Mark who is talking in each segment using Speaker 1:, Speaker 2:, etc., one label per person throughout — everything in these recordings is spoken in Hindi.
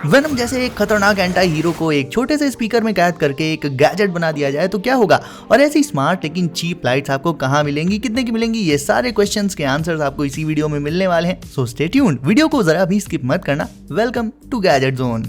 Speaker 1: वेनम जैसे एक खतरनाक एंटी हीरो को एक छोटे से स्पीकर में कैद करके एक गैजेट बना दिया जाए तो क्या होगा, और ऐसी स्मार्ट लेकिन चीप लाइट्स आपको कहां मिलेंगी, कितने की मिलेंगी, ये सारे क्वेश्चंस के आंसर्स आपको इसी वीडियो में मिलने वाले हैं। सो स्टे ट्यून्ड, वीडियो को जरा भी स्किप मत करना। Welcome to gadget zone.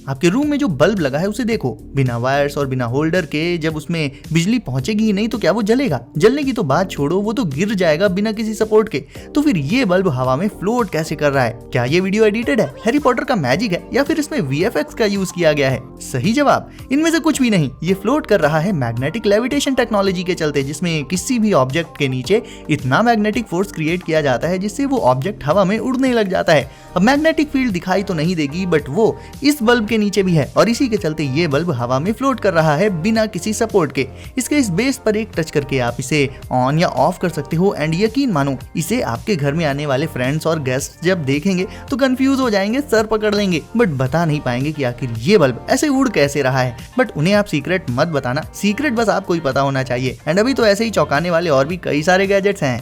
Speaker 1: आपके रूम में जो बल्ब लगा है उसे देखो, बिना वायर्स और बिना होल्डर के जब उसमें बिजली पहुंचेगी ही नहीं तो क्या वो जलेगा? जलने की तो बात छोड़ो, वो तो गिर जाएगा बिना किसी सपोर्ट के। तो फिर ये बल्ब हवा में फ्लोट कैसे कर रहा है? क्या ये वीडियो एडिटेड है, हैरी पॉटर का मैजिक है, या फिर इसमें VFX का यूज किया गया है? सही जवाब इनमें से कुछ भी नहीं। ये फ्लोट कर रहा है मैग्नेटिक लेविटेशन टेक्नोलॉजी के चलते, जिसमें किसी भी ऑब्जेक्ट के नीचे इतना मैग्नेटिक फोर्स क्रिएट किया जाता है जिससे वो ऑब्जेक्ट हवा में उड़ने लग जाता है। अब मैग्नेटिक फील्ड दिखाई तो नहीं देगी, बट वो इस बल्ब के नीचे भी है और इसी के चलते ये बल्ब हवा में फ्लोट कर रहा है बिना किसी सपोर्ट के। इसके इस बेस पर एक टच करके आप इसे ऑन या ऑफ कर सकते हो, एंड यकीन मानो इसे आपके घर में आने वाले फ्रेंड्स और गेस्ट जब देखेंगे तो कंफ्यूज हो जाएंगे, सर पकड़ लेंगे, बट बता नहीं पाएंगे कि आखिर ये बल्ब ऐसे उड़ कैसे रहा है। बट उन्हें आप सीक्रेट मत बताना, सीक्रेट बस आपको ही पता होना चाहिए। एंड अभी तो ऐसे ही चौंकाने वाले और भी कई सारे गैजेट्स हैं।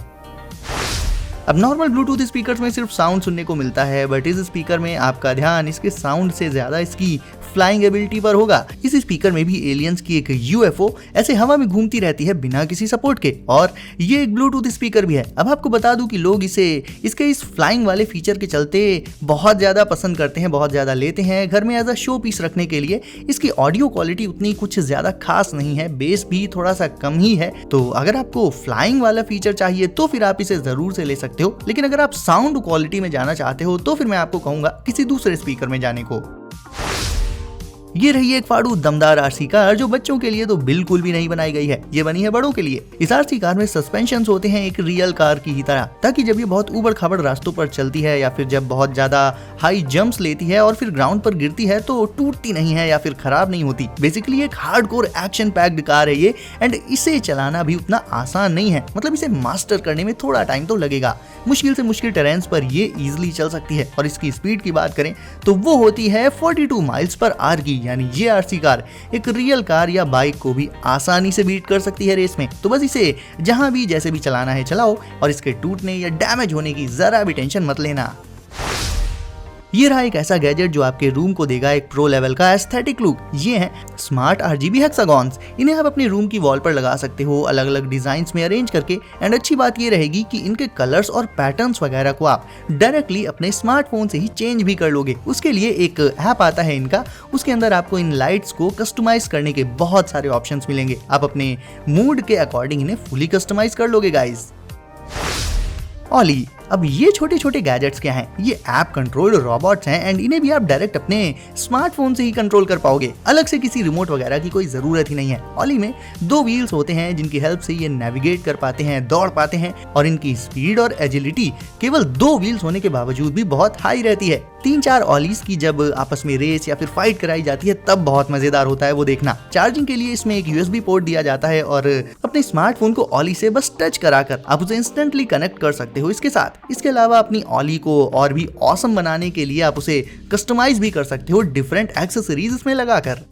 Speaker 1: अब नॉर्मल ब्लूटूथ स्पीकर्स में सिर्फ साउंड सुनने को मिलता है, बट इस स्पीकर में आपका ध्यान इसके साउंड से ज्यादा इसकी फ्लाइंग एबिलिटी पर होगा। इस स्पीकर में भी एलियंस की एक UFO ऐसे हवा में घूमती रहती है बिना किसी सपोर्ट के, और ये एक ब्लूटूथ स्पीकर भी है। अब आपको बता दूं कि लोग इसे इसके इस फ्लाइंग वाले फीचर के चलते बहुत ज्यादा पसंद करते हैं, बहुत ज्यादा लेते हैं घर में एज अ शो पीस रखने के लिए। इसकी ऑडियो क्वालिटी उतनी कुछ ज्यादा खास नहीं है, बेस भी थोड़ा सा कम ही है, तो अगर आपको फ्लाइंग वाला फीचर चाहिए तो फिर आप इसे जरूर से ले सकते हो। लेकिन अगर आप साउंड क्वालिटी में जाना चाहते हो तो फिर मैं आपको कहूंगा किसी दूसरे स्पीकर में जाने को। ये रही एक फाड़ू दमदार RC कार जो बच्चों के लिए तो बिल्कुल भी नहीं बनाई गई है, ये बनी है बड़ों के लिए। इस RC कार में सस्पेंशन होते हैं एक रियल कार की ही तरह, ताकि जब ये बहुत ऊबड़ खाबड़ रास्तों पर चलती है या फिर जब बहुत ज्यादा हाई जंप्स लेती है और फिर ग्राउंड पर गिरती है तो टूटती नहीं है या फिर खराब नहीं होती। बेसिकली एक हार्डकोर एक्शन पैक्ड कार है ये, एंड इसे चलाना भी उतना आसान नहीं है। मतलब इसे मास्टर करने में थोड़ा टाइम तो लगेगा। मुश्किल से मुश्किल टेरेन्स पर ये इजीली चल सकती है, और इसकी स्पीड की बात करें तो वो होती है 42 माइल्स पर आवर की। यानी ये RC कार एक रियल कार या बाइक को भी आसानी से बीट कर सकती है रेस में। तो बस इसे जहां भी जैसे भी चलाना है चलाओ, और इसके टूटने या डैमेज होने की जरा भी टेंशन मत लेना। ये रहा एक ऐसा गैजेट जो आपके रूम को देगा एक प्रो लेवल का एस्थेटिक लुक। ये हैं स्मार्ट RGB हेक्सागॉन्स। इन्हें आप अपने रूम की वॉल पर लगा सकते हो अलग अलग डिजाइन्स में अरेंज करके। एंड अच्छी बात ये रहेगी कि इनके कलर्स और पैटर्न्स वगैरह को आप डायरेक्टली अपने स्मार्टफोन से ही चेंज भी कर लोगे। उसके लिए एक ऐप आता है इनका, उसके अंदर आपको इन लाइट्स को कस्टमाइज करने के बहुत सारे ऑप्शंस मिलेंगे। आप अपने मूड के अकॉर्डिंग इन्हें फुली कस्टमाइज कर लोगे गाइज। ऑली, अब ये छोटे छोटे गैजेट्स क्या हैं? ये ऐप कंट्रोल्ड रोबोट्स हैं, एंड इन्हें भी आप डायरेक्ट अपने स्मार्टफोन से ही कंट्रोल कर पाओगे। अलग से किसी रिमोट वगैरह की कोई जरूरत ही नहीं है। ऑली में 2 व्हील्स होते हैं जिनकी हेल्प से ये नेविगेट कर पाते हैं, दौड़ पाते हैं, और इनकी स्पीड और एजिलिटी केवल 2 व्हील्स होने के बावजूद भी बहुत हाई रहती है। 3-4 ऑलीज की जब आपस में रेस या फिर फाइट कराई जाती है तब बहुत मजेदार होता है वो देखना। चार्जिंग के लिए इसमें एक USB पोर्ट दिया जाता है, और अपने स्मार्टफोन को ऑली से बस टच कराकर आप उसे इंस्टेंटली कनेक्ट कर सकते हो इसके साथ। इसके अलावा अपनी ऑली को और भी ऑसम बनाने के लिए आप उसे कस्टमाइज भी कर सकते हो डिफरेंट एक्सेसरीज इसमें लगाकर।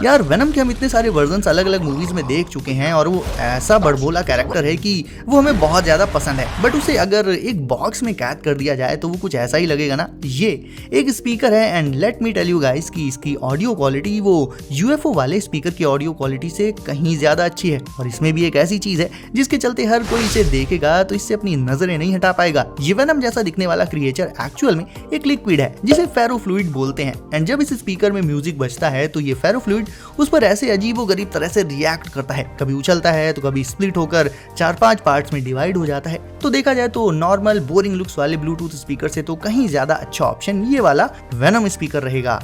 Speaker 1: यार वेनम के हम इतने सारे वर्जन्स अलग अलग मूवीज में देख चुके हैं, और वो ऐसा बड़बोला कैरेक्टर है कि वो हमें बहुत ज्यादा पसंद है। बट उसे अगर एक बॉक्स में कैद कर दिया जाए तो वो कुछ ऐसा ही लगेगा ना। ये एक स्पीकर है, and let me tell you guys कि इसकी ऑडियो क्वालिटी वो UFO वाले स्पीकर की ऑडियो क्वालिटी से कहीं ज्यादा अच्छी है। और इसमें भी एक ऐसी चीज है जिसके चलते हर कोई इसे देखेगा तो इससे अपनी नजरें नहीं हटा पाएगा। ये वेनम जैसा दिखने वाला क्रिएचर एक्चुअल में एक लिक्विड है जिसे फेरोफ्लूइड बोलते हैं, एंड जब इस स्पीकर में म्यूजिक बजता है तो ये फेरोफ्लूइड उस पर ऐसे अजीबोगरीब तरह से रिएक्ट करता है। कभी उछलता है तो कभी स्प्लिट होकर 4-5 पार्ट्स में डिवाइड हो जाता है। तो देखा जाए तो नॉर्मल बोरिंग लुक्स वाले ब्लूटूथ स्पीकर से तो कहीं ज्यादा अच्छा ऑप्शन ये वाला वेनम स्पीकर रहेगा।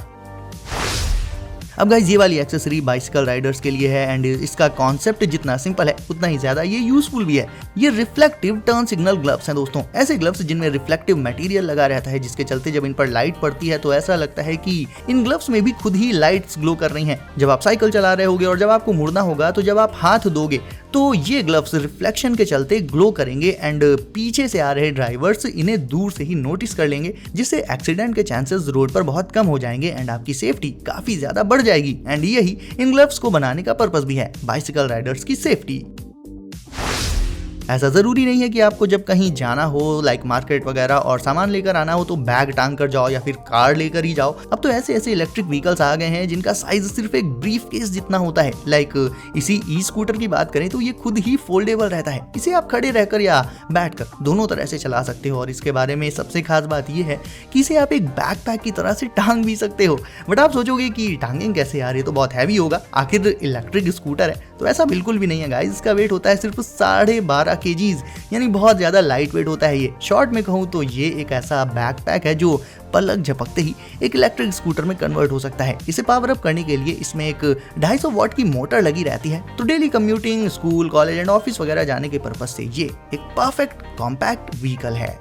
Speaker 1: अब गाइस ये वाली एक्सेसरी बाइसिकल राइडर्स के लिए है, एंड इसका कॉन्सेप्ट जितना सिंपल है उतना ही ज्यादा ये यूजफुल भी है। ये रिफ्लेक्टिव टर्न सिग्नल ग्लव्स हैं दोस्तों, ऐसे ग्लव्स जिनमें रिफ्लेक्टिव मटेरियल लगा रहता है, जिसके चलते जब इन पर लाइट पड़ती है तो ऐसा लगता है कि इन ग्लव्स में भी खुद ही लाइट्स ग्लो कर रही हैं। जब आप साइकिल चला रहे होगे और जब आपको मुड़ना होगा तो जब आप हाथ दोगे तो ये ग्लव्स रिफ्लेक्शन के चलते ग्लो करेंगे, एंड पीछे से आ रहे ड्राइवर्स इन्हें दूर से ही नोटिस कर लेंगे, जिससे एक्सीडेंट के चांसेस रोड पर बहुत कम हो जाएंगे, एंड आपकी सेफ्टी काफी ज्यादा बढ़ जाएगी। एंड यही इन ग्लव्स को बनाने का पर्पस भी है, बाइसिकल राइडर्स की सेफ्टी। ऐसा जरूरी नहीं है कि आपको जब कहीं जाना हो लाइक मार्केट वगैरह और सामान लेकर आना हो तो बैग टांग कर जाओ या फिर कार लेकर ही जाओ। अब तो ऐसे ऐसे इलेक्ट्रिक व्हीकल्स आ गए हैं जिनका साइज सिर्फ एक ब्रीफ केस जितना होता है। लाइक इसी ई स्कूटर की बात करें तो ये खुद ही फोल्डेबल रहता है। इसे आप खड़े रहकर या बैठकर दोनों तरह से चला सकते हो और इसके बारे में सबसे खास बात ये है कि इसे आप एक बैकपैक की तरह से टांग भी सकते हो। बट आप सोचोगे कि टांगें कैसे यार, ये तो बहुत हैवी होगा, आखिर इलेक्ट्रिक स्कूटर है। तो ऐसा बिल्कुल भी नहीं है गाइस, इसका वेट होता है सिर्फ 12.5 kg, यानी बहुत ज्यादा लाइट वेट होता है ये। शॉर्ट में कहूँ तो ये एक ऐसा बैकपैक है जो पलक झपकते ही एक इलेक्ट्रिक स्कूटर में कन्वर्ट हो सकता है। इसे पावर अप करने के लिए इसमें एक 250 वॉट की मोटर लगी रहती है। तो daily commuting, school, college and office वगैरह जाने के पर्पज से ये एक परफेक्ट कॉम्पैक्ट व्हीकल है।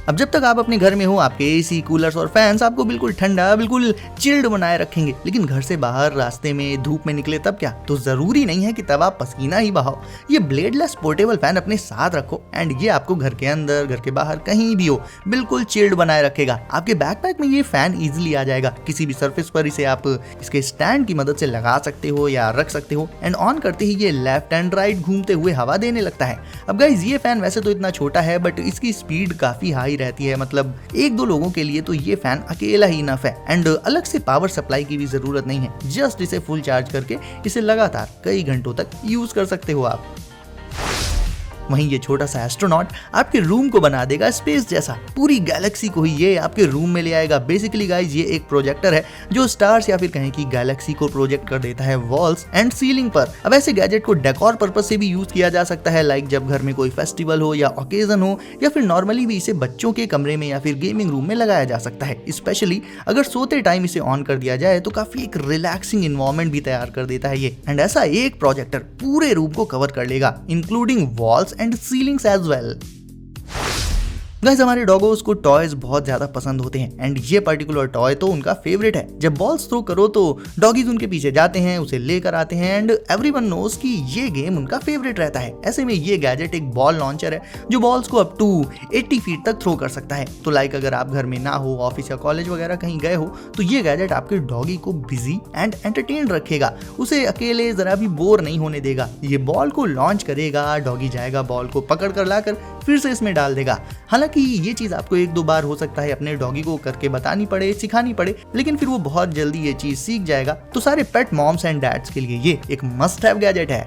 Speaker 1: अब जब तक आप अपने घर में हो आपके एसी, कूलर्स और फैंस आपको बिल्कुल ठंडा, बिल्कुल चिल्ड बनाए रखेंगे। लेकिन घर से बाहर रास्ते में धूप में निकले तब क्या, तो जरूरी नहीं है कि तब आप पसीना ही बहाओ। ये ब्लेडलेस पोर्टेबल फैन अपने साथ रखो एंड ये आपको घर के अंदर, घर के बाहर कहीं भी हो बिल्कुल चिल्ड बनाए रखेगा। आपके बैकपैक में ये फैन इजिली आ जाएगा। किसी भी सरफेस पर इसे आप इसके स्टैंड की मदद से लगा सकते हो या रख सकते हो एंड ऑन करते ही ये लेफ्ट एंड राइट घूमते हुए हवा देने लगता है। अब गाइस ये फैन वैसे तो इतना छोटा है बट इसकी स्पीड काफी हाई रहती है। मतलब 1-2 लोगों के लिए तो ये फैन अकेला ही इनफ है एंड अलग से पावर सप्लाई की भी जरूरत नहीं है। जस्ट इसे फुल चार्ज करके इसे लगातार कई घंटों तक यूज कर सकते हो आप। वहीं ये छोटा सा एस्ट्रोनॉट आपके रूम को बना देगा स्पेस जैसा। पूरी गैलेक्सी को ही ये आपके रूम में ले आएगा। बेसिकली गाइस ये एक प्रोजेक्टर है जो स्टार्स या फिर कहें कि गैलेक्सी को प्रोजेक्ट कर देता है वॉल्स एंड सीलिंग पर। अब ऐसे गैजेट को डेकोर पर्पज से भी यूज किया जा सकता है, लाइक जब घर में कोई फेस्टिवल हो या ओकेजन हो, या फिर नॉर्मली भी इसे बच्चों के कमरे में या फिर गेमिंग रूम में लगाया जा सकता है। स्पेशली अगर सोते टाइम इसे ऑन कर दिया जाए तो काफी एक रिलैक्सिंग इन्वायरमेंट भी तैयार कर देता है ये। एंड ऐसा एक प्रोजेक्टर पूरे रूम को कवर कर लेगा including walls and ceilings as well. Guys हमारे डॉगोस को टॉयज बहुत ज्यादा पसंद होते हैं एंड ये पर्टिकुलर टॉय तो उनका फेवरेट है। जब बॉल्स थ्रो करो तो डॉगीज उनके पीछे जाते हैं, उसे लेकर आते हैं एंड एवरीवन नोस कि ये गेम उनका फेवरेट रहता है। ऐसे में ये गैजेट एक बॉल लॉन्चर है जो बॉल्स को अप टू 80 फीट तक थ्रो कर सकता है। तो लाइक अगर आप घर में ना हो, ऑफिस या कॉलेज वगैरह कहीं गए हो, तो ये गैजेट आपके डॉगी को बिजी एंड एंटरटेन रखेगा, उसे अकेले जरा भी बोर नहीं होने देगा। ये बॉल को लॉन्च करेगा, डॉगी जाएगा, बॉल को पकड़ कर लाकर फिर से इसमें डाल देगा। हालांकि ये चीज आपको 1-2 बार हो सकता है अपने डॉगी को करके बतानी पड़े, सिखानी पड़े, लेकिन फिर वो बहुत जल्दी ये चीज सीख जाएगा। तो सारे पेट मॉम्स एंड डैड्स के लिए ये एक मस्ट हैव गैजेट है।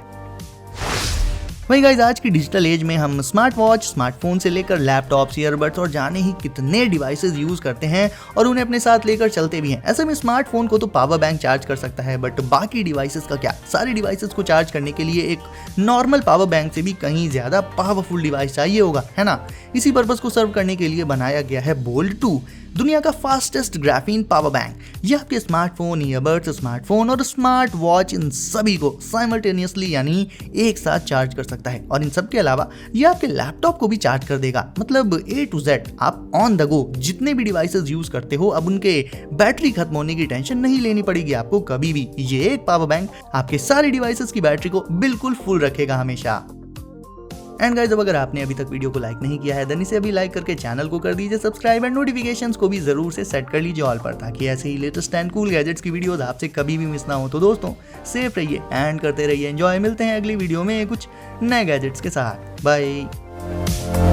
Speaker 1: वही गाइस आज की डिजिटल एज में हम स्मार्ट वॉच, स्मार्टफोन से लेकर लैपटॉप्स, ईयरबड्स और जाने ही कितने डिवाइसेस यूज करते हैं और उन्हें अपने साथ लेकर चलते भी हैं। ऐसे में स्मार्टफोन को तो पावर बैंक चार्ज कर सकता है बट बाकी डिवाइसेस का क्या। सारे डिवाइसेस को चार्ज करने के लिए एक नॉर्मल पावर बैंक से भी कहीं ज्यादा पावरफुल डिवाइस चाहिए होगा, है ना। इसी पर्पस को सर्व करने के लिए बनाया गया है बोल्ट 2, दुनिया का फास्टेस्ट ग्राफीन पावर बैंक। ये आपके स्मार्टफोन, ईयरबड्स, स्मार्टफोन और स्मार्ट वॉच इन सभी को साइमल्टेनियसली यानी एक साथ चार्ज कर सकता है। और इन सब के अलावा ये आपके लैपटॉप को भी चार्ज कर देगा। मतलब A to Z आप ऑन द गो जितने भी डिवाइसेस यूज करते हो अब उनके बैटरी खत्म होने की टेंशन नहीं लेनी पड़ेगी आपको कभी भी। ये एक पावर बैंक आपके सारे डिवाइसेस की बैटरी को बिल्कुल फुल रखेगा हमेशा। एंड गाइस अब अगर आपने अभी तक वीडियो को लाइक नहीं किया है देन इसे अभी लाइक करके चैनल को कर दीजिए सब्सक्राइब एंड नोटिफिकेशंस को भी जरूर से सेट कर लीजिए ऑल पर, ताकि ऐसे ही लेटेस्ट एंड कूल गैजेट्स की वीडियोस आपसे कभी भी मिस ना हो। तो दोस्तों सेफ रहिए एंड करते रहिए एंजॉय। मिलते हैं अगली वीडियो में कुछ नए गैजेट्स के साथ। बाय।